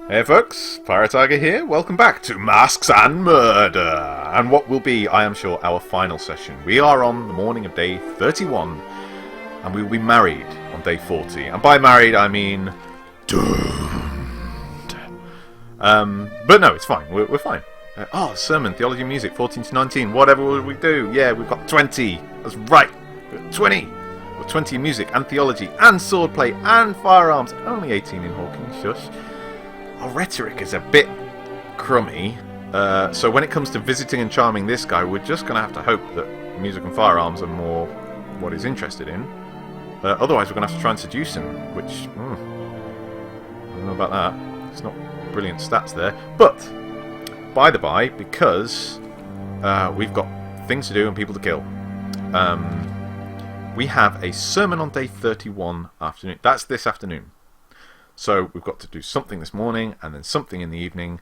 Hey folks, Pirate Tiger here. Welcome back to Masks and Murder, and what will be, I am sure, our final session. We are on the morning of day 31, and we will be married on day 40. And by married, I mean doomed. But no, it's fine. We're fine. Sermon, theology, music, 14 to 19. Whatever will we do? Yeah, we've got 20. That's right. We've got 20. We've got 20 in music and theology and swordplay and firearms. Only 18 in Hawking. Shush. Our rhetoric is a bit crummy, so when it comes to visiting and charming this guy, we're just going to have to hope that music and firearms are more what he's interested in. Otherwise, we're going to have to try and seduce him, which, I don't know about that. It's not brilliant stats there. But, by the by, because we've got things to do and people to kill, we have a sermon on day 31 afternoon. That's this afternoon. So we've got to do something this morning, and then something in the evening,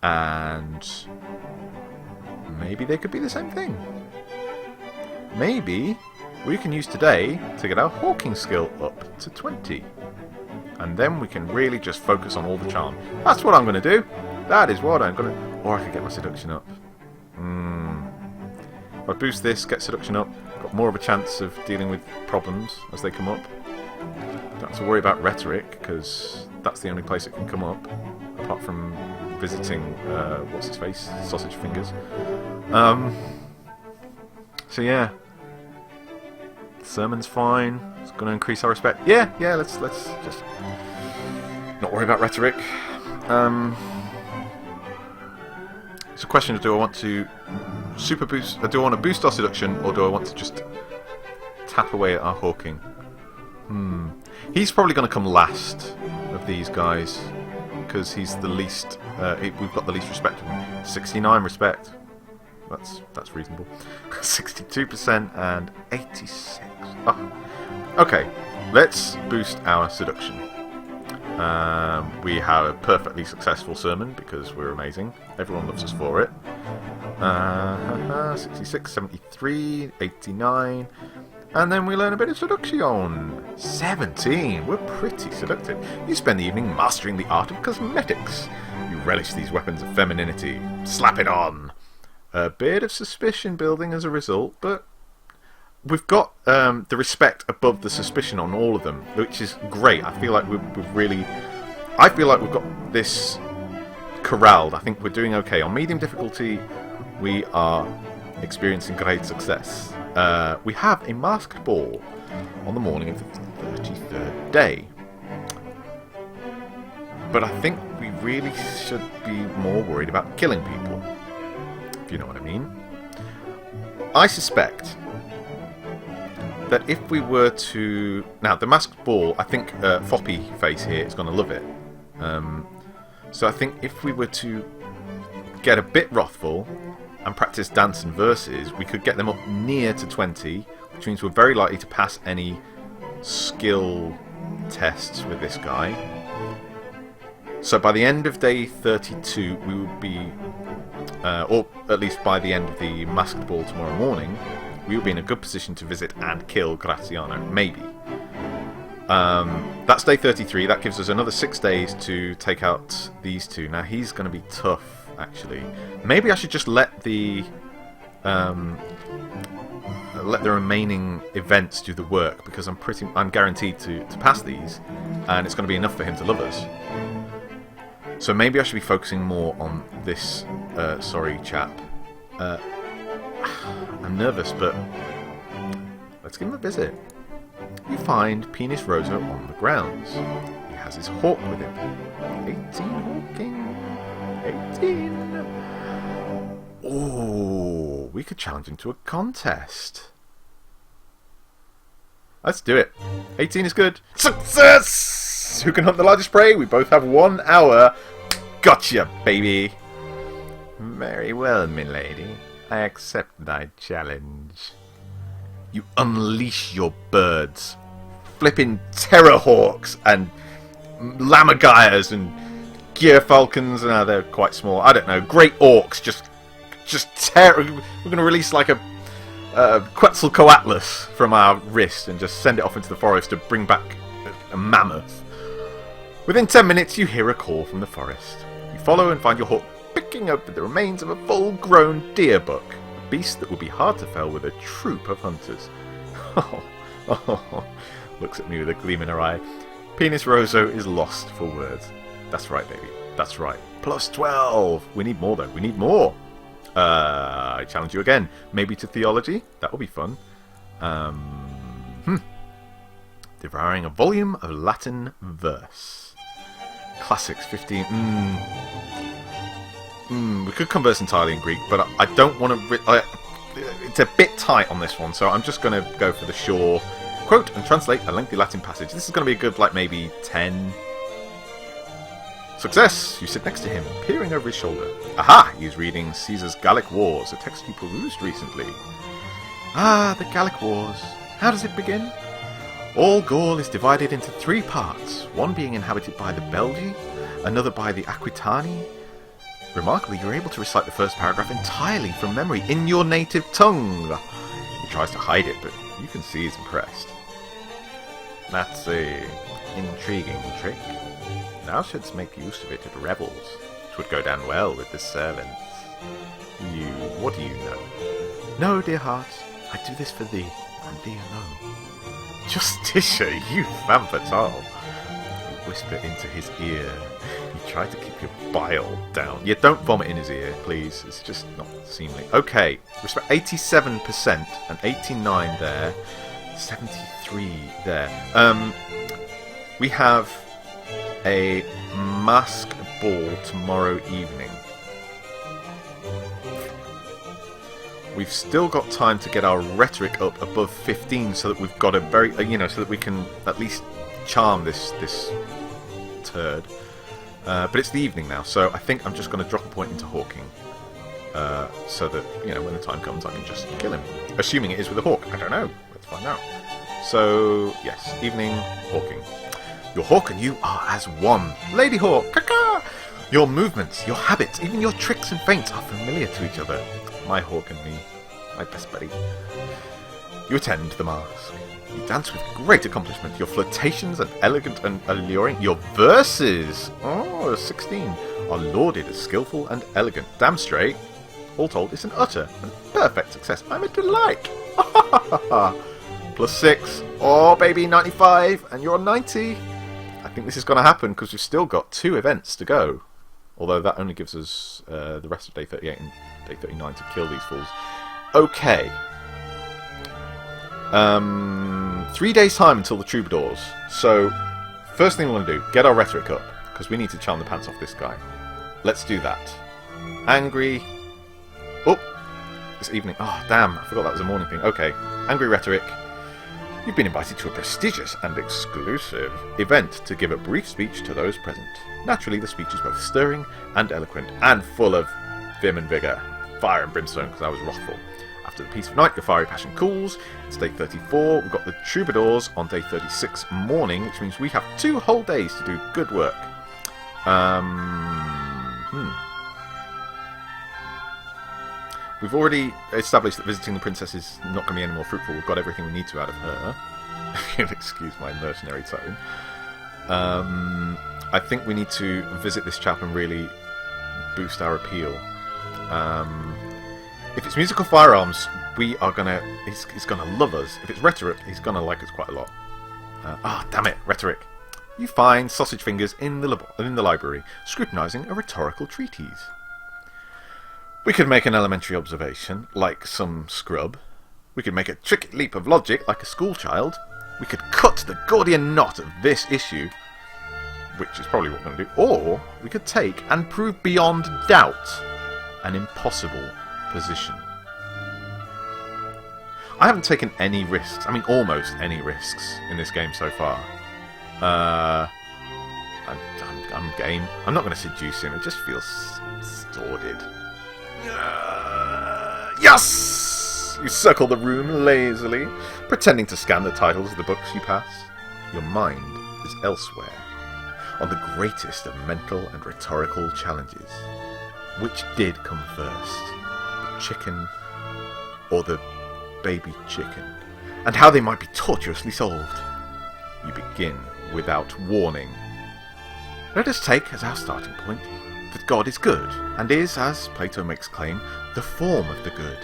and maybe they could be the same thing. Maybe we can use today to get our hawking skill up to 20. And then we can really just focus on all the charm. That's what I'm going to do. That is what I'm going to... Or I could get my seduction up. If I boost this, get seduction up, got more of a chance of dealing with problems as they come up. Don't have to worry about rhetoric, because that's the only place it can come up, apart from visiting, what's his face? Sausage Fingers. So yeah. Sermon's fine. It's going to increase our respect. Yeah, let's just not worry about rhetoric. It's a question of do I want to super boost, do I want to boost our seduction, or do I want to just tap away at our hawking? He's probably going to come last of these guys, because he's the least. We've got the least respect of him. 69 respect. That's reasonable. 62% and 86. Oh. Okay, let's boost our seduction. We have a perfectly successful sermon because we're amazing. Everyone loves us for it. 66, 73, 89. And then we learn a bit of seduction. 17. We're pretty seductive. You spend the evening mastering the art of cosmetics. You relish these weapons of femininity. Slap it on. A bit of suspicion building as a result, but we've got the respect above the suspicion on all of them, which is great. I feel like I feel like we've got this corralled. I think we're doing okay. On medium difficulty, we are experiencing great success. We have a masked ball on the morning of the 33rd day. But I think we really should be more worried about killing people, if you know what I mean. I suspect that if we were to... Now, the masked ball, I think Foppy Face here is going to love it. So I think if we were to get a bit wrathful and practice dance and verses, we could get them up near to 20, which means we're very likely to pass any skill tests with this guy. So by the end of day 32, we would be, or at least by the end of the masked ball tomorrow morning, we will be in a good position to visit and kill Graziano, maybe. That's day 33, that gives us another 6 days to take out these two. Now he's going to be tough, actually. Maybe I should just let the remaining events do the work, because I'm guaranteed to pass these, and it's going to be enough for him to love us. So maybe I should be focusing more on this sorry chap. I'm nervous, but let's give him a visit. You find Penis Rosa on the grounds. He has his hawk with him. 18 hawking. 18. Oh, we could challenge him to a contest. Let's do it. 18 is good. Success! Who can hunt the largest prey? We both have 1 hour. Gotcha, baby. Very well, milady. I accept thy challenge. You unleash your birds. Flipping terror hawks and lammergeiers and gear falcons. No, they're quite small. I don't know. Great orcs. Just terror. We're going to release like a Quetzalcoatlus from our wrist and just send it off into the forest to bring back a mammoth. Within 10 minutes, you hear a call from the forest. You follow and find your hawk picking open the remains of a full-grown deer buck, a beast that would be hard to fell with a troop of hunters. Looks at me with a gleam in her eye. Penis Roso is lost for words. That's right, baby. That's right. Plus 12! We need more, though. We need more! I challenge you again. Maybe to theology? That will be fun. Devouring a volume of Latin verse. Classics 15. We could converse entirely in Greek, but I don't want to... it's a bit tight on this one, so I'm just going to go for the sure. Quote and translate a lengthy Latin passage. This is going to be a good, like, maybe 10. Success! You sit next to him, peering over his shoulder. Aha! He is reading Caesar's Gallic Wars, a text you perused recently. Ah, the Gallic Wars. How does it begin? All Gaul is divided into 3 parts, one being inhabited by the Belgi, another by the Aquitani. Remarkably, you're able to recite the first paragraph entirely from memory, in your native tongue. He tries to hide it, but you can see he's impressed. That's a intriguing trick. Thou shouldst make use of it at revels. It would go down well with the servants. What do you know? No, dear heart, I do this for thee, and thee alone. Justitia, you femme fatale. You whisper into his ear. You try to keep your bile down. Yeah, don't vomit in his ear, please. It's just not seemly. Okay, respect 87% and 89 there. 73 there. We have a mask ball tomorrow evening. We've still got time to get our rhetoric up above 15, so that we've got a very, so that we can at least charm this turd. But it's the evening now, so I think I'm just going to drop a point into hawking, so that when the time comes, I can just kill him. Assuming it is with a hawk. I don't know. Let's find out. So yes, evening hawking. Your hawk and you are as one. Lady Hawk, caca! Your movements, your habits, even your tricks and feints are familiar to each other. My hawk and me, my best buddy. You attend the mask. You dance with great accomplishment. Your flirtations are elegant and alluring. Your verses, 16, are lauded as skillful and elegant. Damn straight. All told, it's an utter and perfect success. I'm a delight. Plus 6. Oh, baby, 95. And you're on 90. I think this is going to happen because we've still got 2 events to go. Although that only gives us the rest of day 38 and day 39 to kill these fools. Okay. 3 days time until the troubadours. So, first thing we're going to do, get our rhetoric up. Because we need to charm the pants off this guy. Let's do that. Angry. Oh! This evening. Oh, damn. I forgot that was a morning thing. Okay. Angry rhetoric. You've been invited to a prestigious and exclusive event to give a brief speech to those present. Naturally, the speech is both stirring and eloquent, and full of vim and vigour. Fire and brimstone, because I was wrathful. After the peace of night, your fiery passion cools. It's day 34. We've got the troubadours on day 36 morning, which means we have 2 whole days to do good work. We've already established that visiting the princess is not going to be any more fruitful. We've got everything we need to out of her. If you'll excuse my mercenary tone. I think we need to visit this chap and really boost our appeal. If it's musical firearms, he's gonna love us. If it's rhetoric, he's gonna like us quite a lot. Damn it, rhetoric. You find sausage fingers in the library, scrutinising a rhetorical treatise. We could make an elementary observation, like some scrub. We could make a trick leap of logic, like a schoolchild. We could cut the Gordian knot of this issue, which is probably what we're going to do. Or we could take and prove beyond doubt an impossible position. I haven't taken any risks. I mean, almost any risks in this game so far. I'm game. I'm not going to seduce him. It just feels sordid. Yes! You circle the room lazily, pretending to scan the titles of the books you pass. Your mind is elsewhere, on the greatest of mental and rhetorical challenges. Which did come first, the chicken or the baby chicken, and how they might be tortuously solved? You begin without warning. Let us take as our starting point that God is good, and is, as Plato makes claim, the form of the good.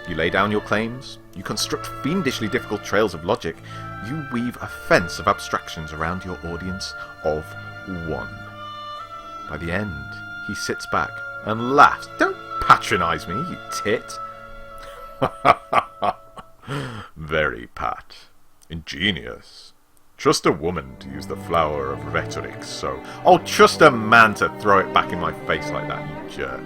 You lay down your claims, you construct fiendishly difficult trails of logic, you weave a fence of abstractions around your audience of one. By the end, he sits back and laughs. Don't patronise me, you tit. Very pat. Ingenious. Trust a woman to use the flower of rhetoric, so... Oh, trust a man to throw it back in my face like that, you jerk.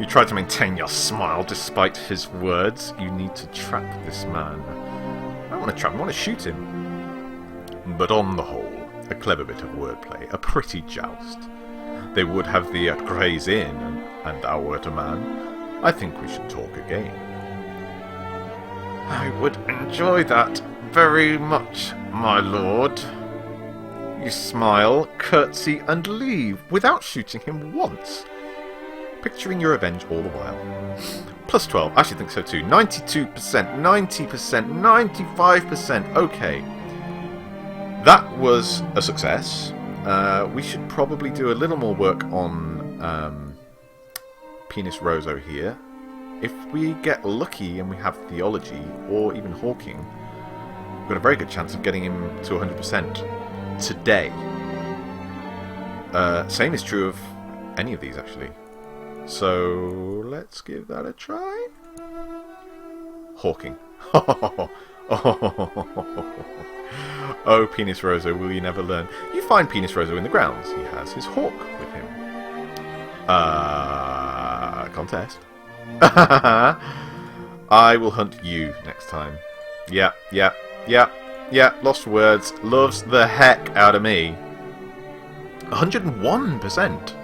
You try to maintain your smile despite his words. You need to trap this man. I don't want to trap him, I want to shoot him. But on the whole, a clever bit of wordplay, a pretty joust. They would have the Grays in, and thou wert a man. I think we should talk again. I would enjoy that very much, my lord. You smile, curtsy, and leave without shooting him once. Picturing your revenge all the while. Plus 12, I actually think so too. 92%, 90%, 95%. Okay. That was a success. We should probably do a little more work on Penis Roso here. If we get lucky and we have theology, or even hawking, we've got a very good chance of getting him to 100% today. Same is true of any of these, actually. So, let's give that a try. Hawking. Oh, Penis Roso, will you never learn? You find Penis Roso in the grounds. He has his hawk with him. Contest. I will hunt you next time. Yeah. Lost words. Loves the heck out of me. 101%.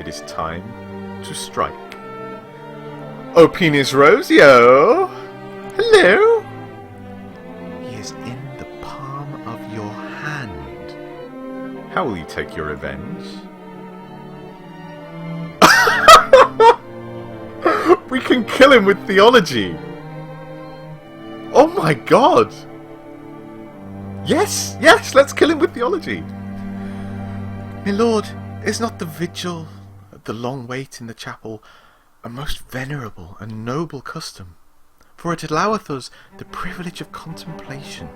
It is time to strike. Oh, Penis Rosio! Hello! He is in the palm of your hand. How will you take your revenge? We can kill him with theology! Oh my god! Yes, let's kill him with theology! My lord, is not the vigil, the long wait in the chapel, a most venerable and noble custom? For it alloweth us the privilege of contemplation,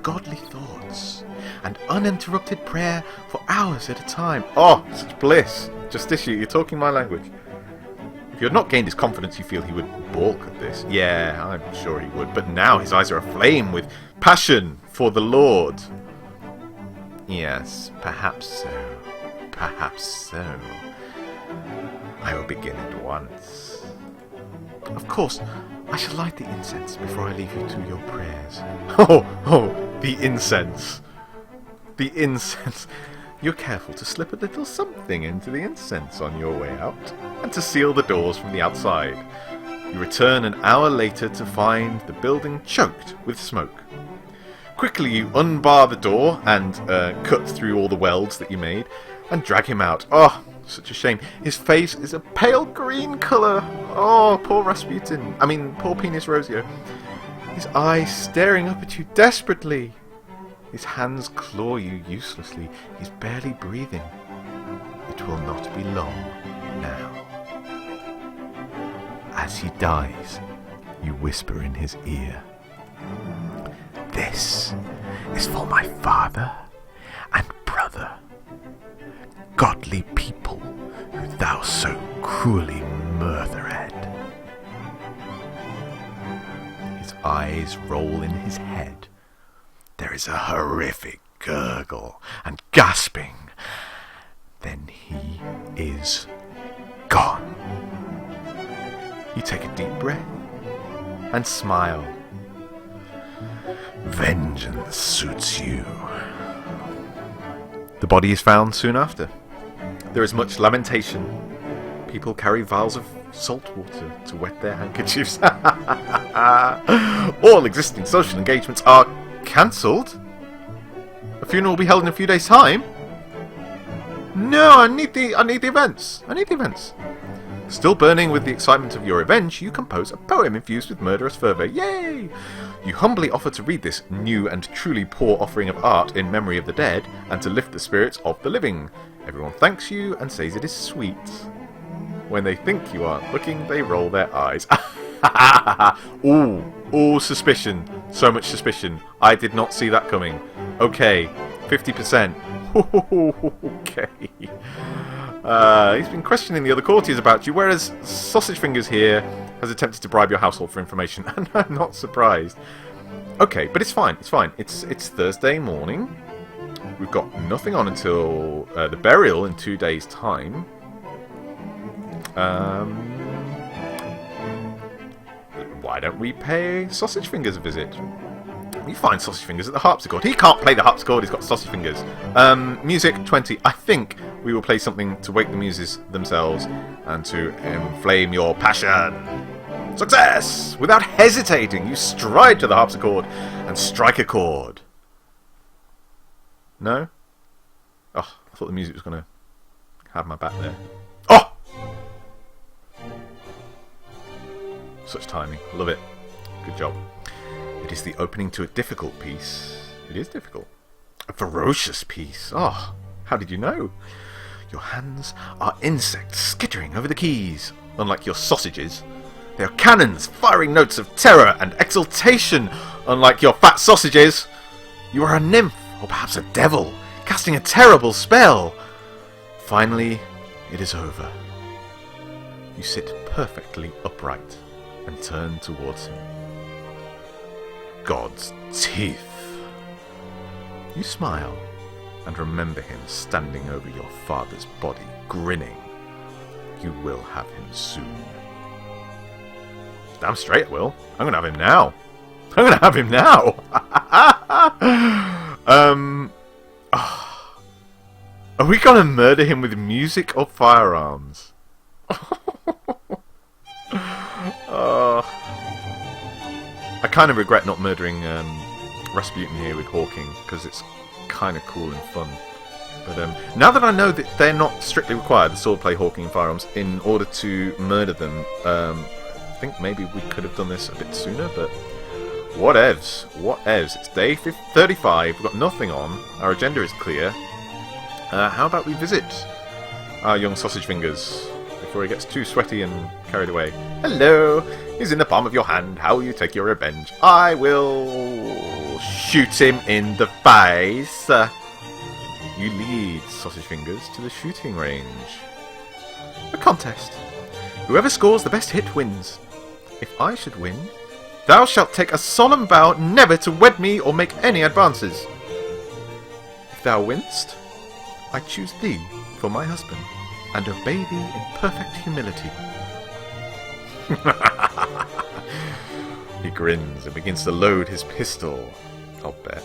godly thoughts, and uninterrupted prayer for hours at a time. Oh, such bliss! Justitia, you're talking my language. If you had not gained his confidence, you feel he would balk at this. Yeah, I'm sure he would. But now his eyes are aflame with passion for the Lord. Yes, perhaps so. Perhaps so. I will begin at once. Of course, I shall light the incense before I leave you to your prayers. Oh, the incense. The incense. You're careful to slip a little something into the incense on your way out, and to seal the doors from the outside. You return an hour later to find the building choked with smoke. Quickly you unbar the door and cut through all the welds that you made, and drag him out. Oh, such a shame. His face is a pale green colour. Oh, poor Rasputin. Poor Penis Rosio. His eyes staring up at you desperately. His hands claw you uselessly. He's barely breathing. It will not be long now. As he dies, you whisper in his ear, "This is for my father and brother, godly people who thou so cruelly murthered." His eyes roll in his head. There is a horrific gurgle and gasping. Then he is gone. You take a deep breath and smile. Vengeance suits you. The body is found soon after. There is much lamentation. People carry vials of salt water to wet their handkerchiefs. All existing social engagements are cancelled? A funeral will be held in a few days' time? No, I need the events. Still burning with the excitement of your revenge, you compose a poem infused with murderous fervour. Yay! You humbly offer to read this new and truly poor offering of art in memory of the dead, and to lift the spirits of the living. Everyone thanks you and says it is sweet. When they think you aren't looking, they roll their eyes. Ooh, suspicion. So much suspicion. I did not see that coming. Okay, 50%. Okay. He's been questioning the other courtiers about you, whereas Sausage Fingers here has attempted to bribe your household for information, and I'm not surprised. Okay, but it's fine, it's fine. It's Thursday morning. We've got nothing on until the burial in 2 days' time. Why don't we pay Sausage Fingers a visit? We find Sausage Fingers at the harpsichord. He can't play the harpsichord, he's got Sausage Fingers. Music 20. I think we will play something to wake the muses themselves and to inflame your passion. Success! Without hesitating, you stride to the harpsichord and strike a chord. No? Oh, I thought the music was going to have my back there. Oh! Such timing. Love it. Good job. It is the opening to a difficult piece. It is difficult. A ferocious piece. Oh, how did you know? Your hands are insects skittering over the keys. Unlike your sausages, they are cannons firing notes of terror and exultation. Unlike your fat sausages, you are a nymph, or perhaps a devil, casting a terrible spell. Finally, it is over. You sit perfectly upright and turn towards him. God's teeth. You smile and remember him standing over your father's body, grinning. You will have him soon. Damn straight I will. I'm going to have him now. I'm going to have him now. Are we going to murder him with music or firearms? I kind of regret not murdering Rasputin here with Hawking, because it's kind of cool and fun. But now that I know that they're not strictly required, the swordplay, Hawking and firearms, in order to murder them, I think maybe we could have done this a bit sooner, but whatevs. Whatevs. It's day 35, we've got nothing on, our agenda is clear. How about we visit our young Sausage Fingers before he gets too sweaty and carried away? Hello! He's in the palm of your hand. How will you take your revenge? I will shoot him in the face. You lead Sausage Fingers to the shooting range. A contest. Whoever scores the best hit wins. If I should win, thou shalt take a solemn vow never to wed me or make any advances. If thou winst, I choose thee for my husband and obey thee in perfect humility. He grins and begins to load his pistol. I'll bet.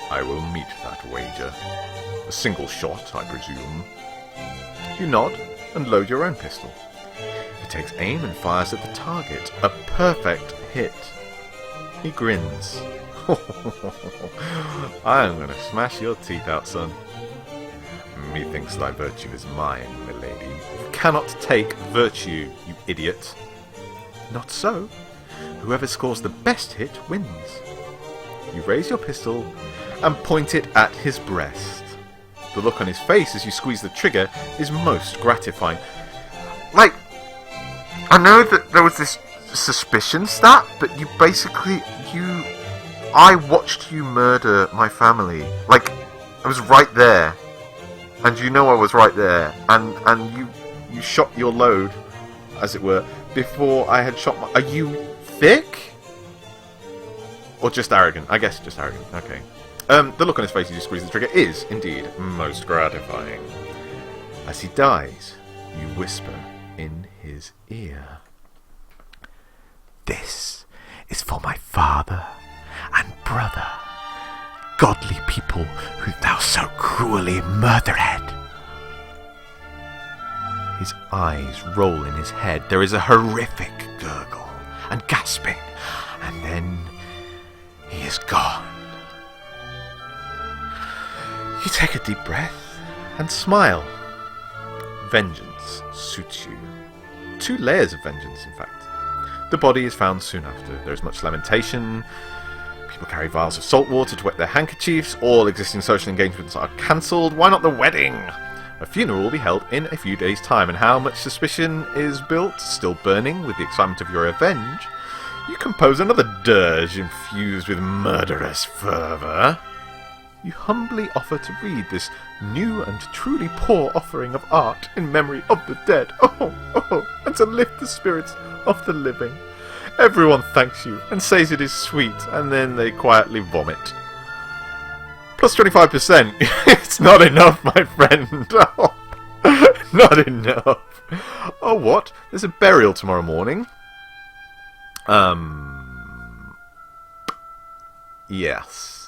I will meet that wager. A single shot, I presume. You nod and load your own pistol. He takes aim and fires at the target. A perfect hit. He grins. I am going to smash your teeth out, son. Methinks thy virtue is mine, milady. You cannot take virtue, you idiot. Not so. Whoever scores the best hit wins. You raise your pistol and point it at his breast. The look on his face as you squeeze the trigger is most gratifying. Like, I know that there was this suspicion stat, but I watched you murder my family. Like, I was right there. And you know I was right there. And you shot your load, as it were, before I had shot my... Are you thick? Or just arrogant? I guess just arrogant. Okay. The look on his face as you squeeze the trigger is, indeed, most gratifying. As he dies, you whisper in his ear. This is for my father and brother, godly people who thou so cruelly murdered. His eyes roll in his head. There is a horrific gurgle and gasping, and then he is gone. You take a deep breath and smile. vengeance suits you. 2 layers of vengeance, in fact. The body is found soon after. There is much lamentation. People carry vials of salt water to wet their handkerchiefs. All existing social engagements are cancelled. Why not the wedding? A funeral will be held in a few days' time, and how much suspicion is built, still burning with the excitement of your revenge, you compose another dirge infused with murderous fervour. You humbly offer to read this new and truly poor offering of art in memory of the dead. And to lift the spirits of the living. Everyone thanks you and says it is sweet, and then they quietly vomit. Plus 25%. It's not enough, my friend. Oh, not enough. Oh, what? There's a burial tomorrow morning. Yes.